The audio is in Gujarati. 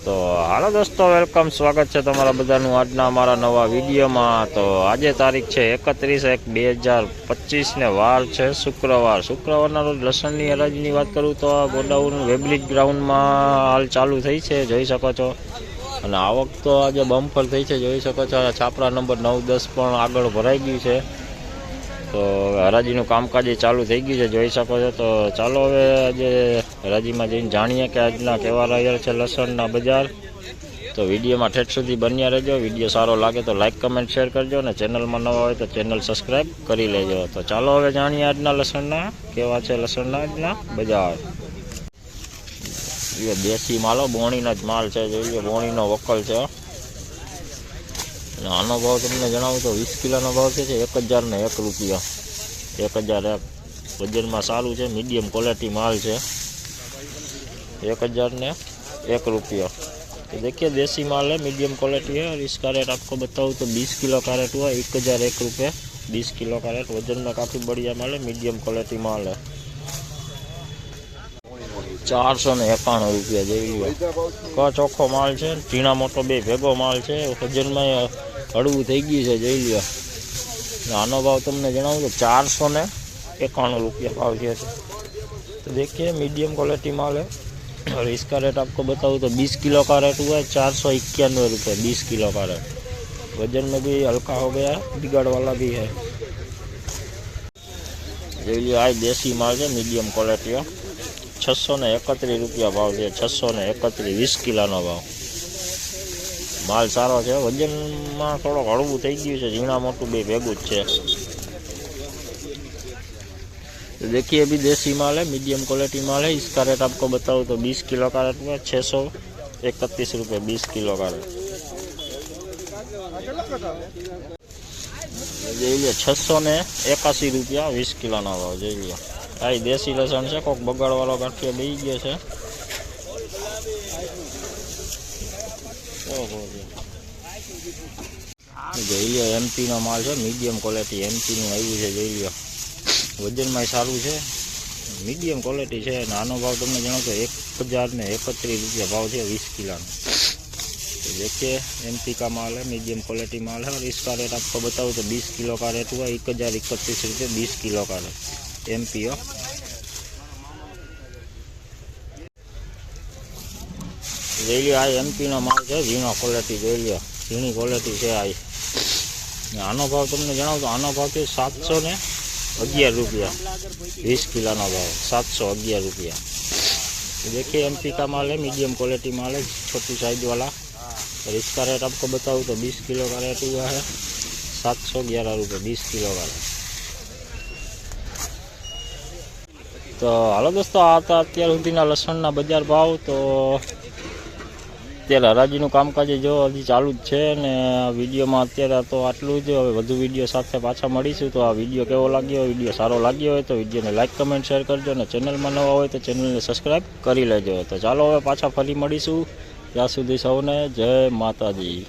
તો હાલો દોસ્તો, વેલકમ, સ્વાગત છે તમારા બધાનું આજના અમારા નવા વિડીયોમાં। તો આજે તારીખ છે 31/1/2025 ને વાર છે શુક્રવારના રોજ લસણની હરાજીની વાત કરું તો આ ગોડાઉન વેબલિજ ગ્રાઉન્ડમાં હાલ ચાલુ થઈ છે, જોઈ શકો છો। અને આવક તો આજે બમ્પર થઈ છે, જોઈ શકો છો। છાપરા નંબર 9-10 પણ આગળ ભરાઈ ગયું છે। તો હરાજીનું કામકાજ ચાલુ થઈ ગયું છે, જોઈ શકો છો। તો ચાલો હવે આજે હરાજીમાં જઈને જાણીએ કે આજના કેવા રહ્યા છે લસણના બજાર। તો વિડીયોમાં ઠેઠ સુધી બન્યા રહેજો। વિડીયો સારો લાગે તો લાઇક, કમેન્ટ, શેર કરજો અને ચેનલમાં નવા હોય તો ચેનલ સબસ્ક્રાઈબ કરી લેજો। તો ચાલો હવે જાણીએ આજના લસણના કેવા છે લસણના આજના બજાર। એ દેશી માલો, બોણીના જ માલ છે, જોઈએ બોણીનો વકલ છે। આનો ભાવ તમને જણાવું તો 20 કિલોનો ભાવ છે 1001 રૂપિયા। 1001 વજનમાં સારું છે, મીડિયમ ક્વોલિટી माल છે। 1001 रुपया। तो देखिए देसी माल है, मीडियम क्वालिटी है। और इसका रेट आपको बताऊँ तो 20 किलो का रेट हुआ 1001 रुपये। 20 किलो का रेट, वजन में काफ़ी बढ़िया माल है, मीडियम क्वालिटी माल है। 491 रुपया जो चोखो माल है, झीणा मोटो बे भेगो माल है, वजन में हड़वू थी गई है, जोई लो। आनो भाव तमने जणावुं तो 491 रुपया भाव है। तो देखिए मीडियम क्वालिटी माल है। और इसका रेट आपको बताऊँ तो 20 किलो का रेट हुआ है 491 रुपये। 20 किलो का रेट, वजन में भी हल्का हो गया है, बिगड़ वाला भी है। ये आज देसी माल है, मीडियम क्वालिटी है। 631 रुपया भाव है। 631, 20 किलो भाव। माल सारो है, वजन में थोड़ा हड़वू थी गयु है, झीणा मोटू बे भेगू ज छे। तो देखिए अभी देसी माल है, मीडियम क्वालिटी माल है। इसका रेट आपको बताऊँ तो 20 किलो का रेट हुआ 631 रुपये। 20 किलो का रेट 681 रुपया 20 किलो ना भाव। जो लिया आई देसी लसण है, कोक बगाड़ वालों गाठिया बही गया है। જોઈ લો એમપી નો માલ છે, મીડિયમ ક્વોલિટી એમપી નું આવ્યું છે। જોઈ લો વજન માં સારું છે, मीडियम क्वालिटी है। नानो भाव तुमने जानो तो 1031 रुपया भाव है 20 किलो। तो देखिए एमपी का माल है, मीडियम क्वालिटी माल है। और इसका रेट आपको बताऊँ तो 20 किलो का रेट हुआ 1031 रुपये। 20 किलो का रेट एमपी हो। જોઈ લો આ એમપી નો માલ છે, ઝીણો ક્વોલિટી। જોઈ લો ઝીણી ક્વોલિટી છે। આનો ભાવ તમને જણાવું તો આનો ભાવ છે 711 रुपया। 20 किलो का भाव 711 रुपया। तो देखिए एमपी का माल है, मीडियम क्वालिटी माल है, छोटी साइज वाला। और इसका रेट आपको बताऊँ तो 20 किलो का रेट हुआ है 711 रुपये। 20 किलो का रेट। तो हालो दोस्तों, आ था अत्यार सुधीना लसणना बजार भाव। तो અત્યારે હરાજીનું કામકાજ જો હજી ચાલુ જ છે ને વિડીયોમાં અત્યારે તો આટલું જ। હવે વધુ વિડીયો સાથે પાછા મળીશું। તો આ વિડીયો કેવો લાગ્યો, વિડીયો સારો લાગ્યો હોય તો વિડીયોને લાઇક, કમેન્ટ, શેર કરજો અને ચેનલમાં નવા હોય તો ચેનલને સબસ્ક્રાઈબ કરી લેજો। તો ચાલો હવે પાછા ફરી મળીશું, ત્યાં સુધી સૌને જય માતાજી।